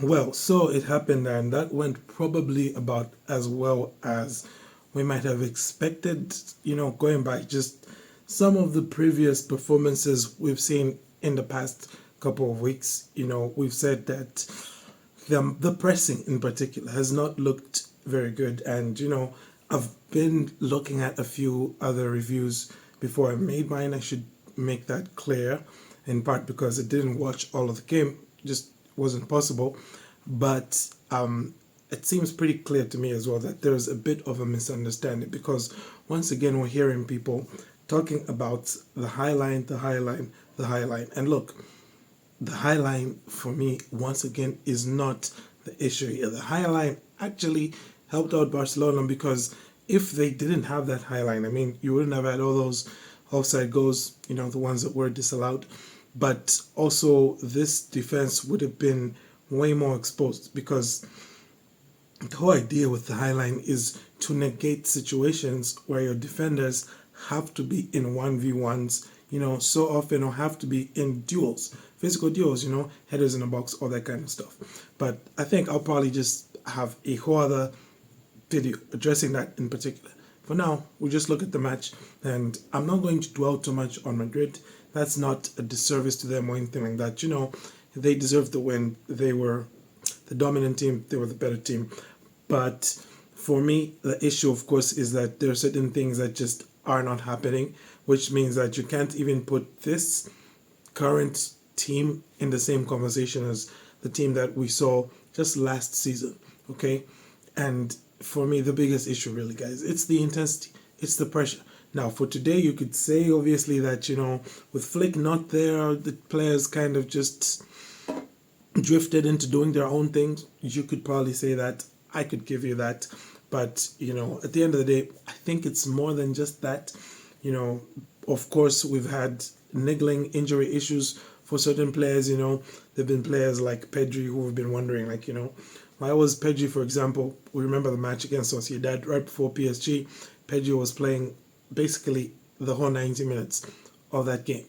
Well, so it happened, and that went probably about as well as we might have expected, going by just some of the previous performances we've seen in the past couple of weeks. We've said that the pressing in particular has not looked very good, and I've been looking at a few other reviews before I made mine. I should make that clear, in part because I didn't watch all of the game, just wasn't possible. But it seems pretty clear to me as well that there's a bit of a misunderstanding, because once again we're hearing people talking about the high line, the high line, the high line. And look, the high line for me once again is not the issue here. The high line actually helped out Barcelona, because if they didn't have that high line, I mean, you wouldn't have had all those offside goals, the ones that were disallowed. But also, this defense would have been way more exposed, because the whole idea with the high line is to negate situations where your defenders have to be in 1v1s, so often, or have to be in duels, physical duels, headers in the box, all that kind of stuff. But I think I'll probably just have a whole other video addressing that in particular. For now, we'll just look at the match, and I'm not going to dwell too much on Madrid. That's not a disservice to them or anything like that. They deserved the win. They were the dominant team. They were the better team. But for me, the issue, of course, is that there are certain things that just are not happening, which means that you can't even put this current team in the same conversation as the team that we saw just last season, okay? And for me, the biggest issue, really, guys, it's the intensity, it's the pressure. Now, for today, you could say, obviously, that, with Flick not there, the players kind of just drifted into doing their own things. You could probably say that. I could give you that. But, at the end of the day, I think it's more than just that. Of course, we've had niggling injury issues for certain players. There have been players like Pedri who have been wondering, why was Pedri, for example, we remember the match against Sociedad right before PSG, Pedri was playing basically the whole 90 minutes of that game,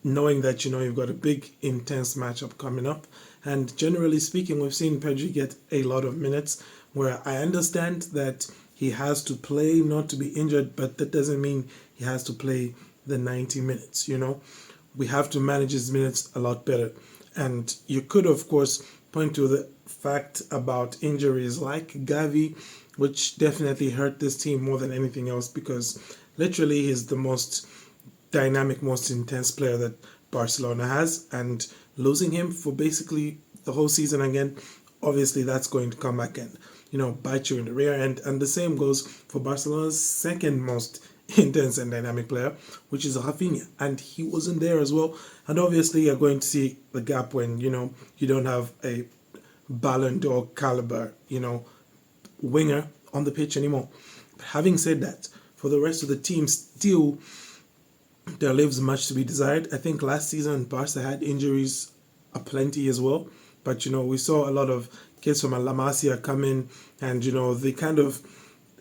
knowing that, you've got a big, intense matchup coming up. And generally speaking, we've seen Pedri get a lot of minutes, where I understand that he has to play not to be injured, but that doesn't mean he has to play the 90 minutes, We have to manage his minutes a lot better. And you could, of course, point to the fact about injuries like Gavi, which definitely hurt this team more than anything else, because literally he's the most dynamic, most intense player that Barcelona has, and losing him for basically the whole season again, obviously that's going to come back and bite you in the rear end. And the same goes for Barcelona's second most intense and dynamic player, which is Rafinha, and he wasn't there as well. And obviously you're going to see the gap when you don't have a Ballon d'Or caliber winger on the pitch anymore. But having said that, for the rest of the team, still there lives much to be desired. I think last season Barca had injuries aplenty as well, but we saw a lot of kids from La Masia come in, and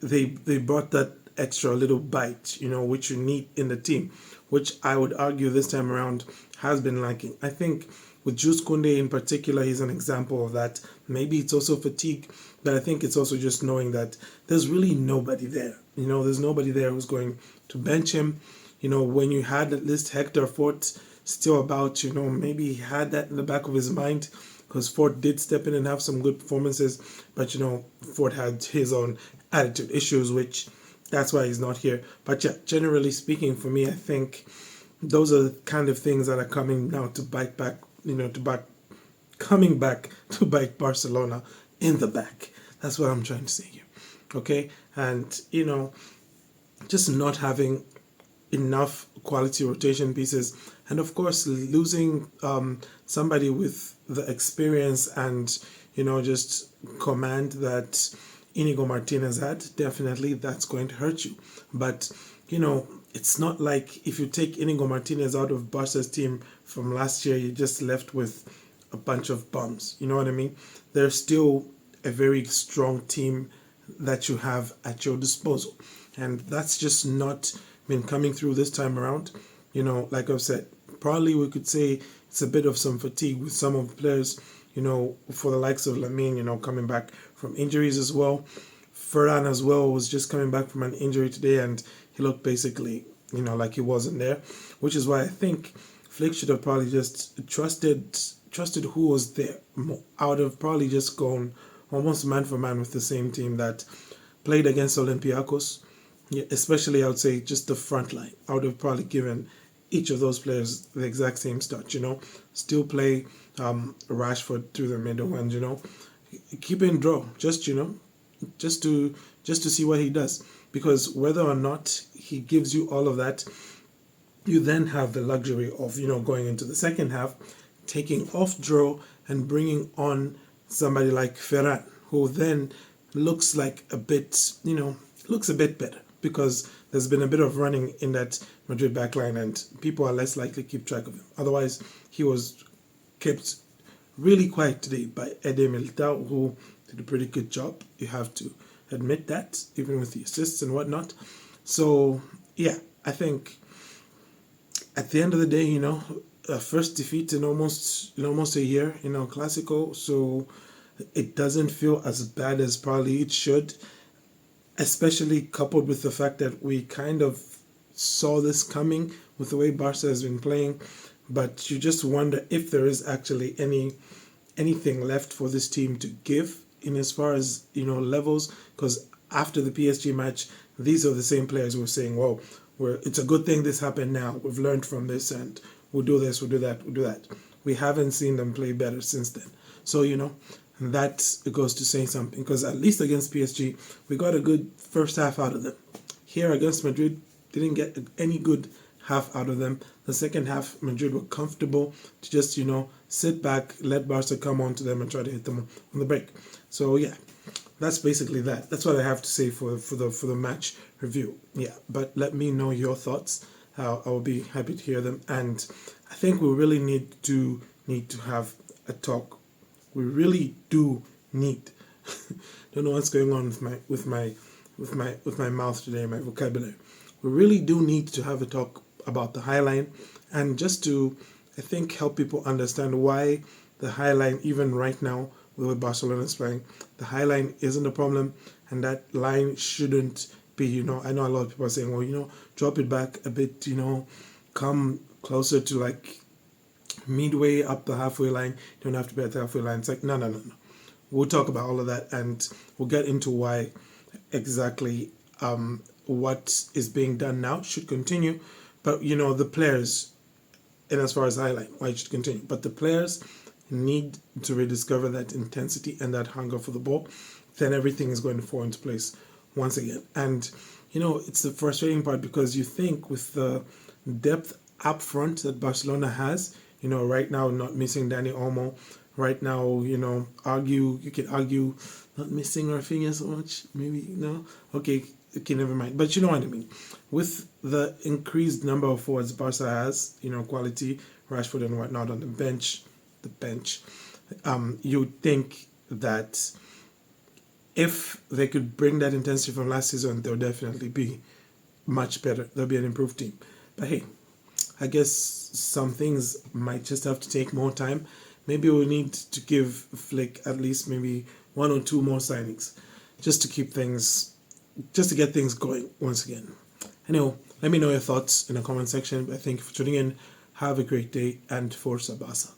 they brought that extra little bite, which you need in the team, which I would argue this time around has been lacking. I think with Jude Koundé in particular, he's an example of that. Maybe it's also fatigue, but I think it's also just knowing that there's really nobody there. There's nobody there who's going to bench him. When you had at least Hector Fort still about, maybe he had that in the back of his mind, because Fort did step in and have some good performances, but Fort had his own attitude issues, which that's why he's not here. But yeah, generally speaking, for me, I think those are the kind of things that are coming now to bite back, coming back to bite Barcelona in the back. That's what I'm trying to say here. Okay? And, just not having enough quality rotation pieces, and of course losing somebody with the experience and just command that Inigo Martinez had, definitely that's going to hurt you. But it's not like if you take Inigo Martinez out of Barca's team from last year, you're just left with a bunch of bums. You know what I mean? There's still a very strong team that you have at your disposal, and that's just not been coming through this time around. Like I've said, probably we could say it's a bit of some fatigue with some of the players, for the likes of Lamine, coming back from injuries as well. Ferran as well was just coming back from an injury today, and he looked basically, like he wasn't there, which is why I think Flick should have probably just trusted who was there. I would have probably just gone almost man for man with the same team that played against Olympiacos. Yeah, especially I would say just the front line. I would have probably given each of those players the exact same start. Still play Rashford through the middle, and keep in draw. Just to see what he does, because whether or not he gives you all of that, you then have the luxury of going into the second half, taking off draw and bringing on somebody like Ferran, who then looks like a bit better, because there's been a bit of running in that Madrid backline and people are less likely to keep track of him. Otherwise, he was kept really quiet today by Ede Militao, who did a pretty good job. You have to admit that, even with the assists and whatnot. So, yeah, I think at the end of the day, first defeat in almost a year, Clasico. So it doesn't feel as bad as probably it should, especially coupled with the fact that we kind of saw this coming with the way Barca has been playing. But you just wonder if there is actually anything left for this team to give in as far as levels, because after the PSG match, these are the same players who were saying, well, it's a good thing this happened now, we've learned from this and we'll do this, we'll do that. We haven't seen them play better since then. So that goes to saying something, because at least against PSG we got a good first half out of them. Here against Madrid, didn't get any good half out of them. The second half, Madrid were comfortable to just sit back, let Barca come on to them and try to hit them on the break. So yeah, that's basically that. That's what I have to say for the match review. Yeah, but let me know your thoughts. I will be happy to hear them. And I think we really need to have a talk. We really do need. Don't know what's going on with my mouth today, my vocabulary. We really do need to have a talk about the High Line, and just to, I think, help people understand why the High Line, even right now, the way Barcelona is playing, the High Line isn't a problem, and that line shouldn't be, I know a lot of people are saying, well, drop it back a bit, come closer to like midway up the halfway line. You don't have to be at the halfway line. It's like, no. We'll talk about all of that, and we'll get into why exactly what is being done now should continue. But, the players, and as far as highlight, why it should continue. But the players need to rediscover that intensity and that hunger for the ball. Then everything is going to fall into place once again. And, it's the frustrating part, because you think with the depth up front that Barcelona has, right now not missing Dani Olmo, right now, you can argue not missing Rafinha so much, maybe, no? Okay, never mind. But you know what I mean. With the increased number of forwards Barca has, quality, Rashford and whatnot on the bench, you think that if they could bring that intensity from last season, they'll definitely be much better. They'll be an improved team. But hey, I guess some things might just have to take more time. Maybe we need to give Flick at least maybe 1 or 2 more signings just to get things going once again. Anyway, let me know your thoughts in the comment section. But thank you for tuning in. Have a great day, and Forza Barca.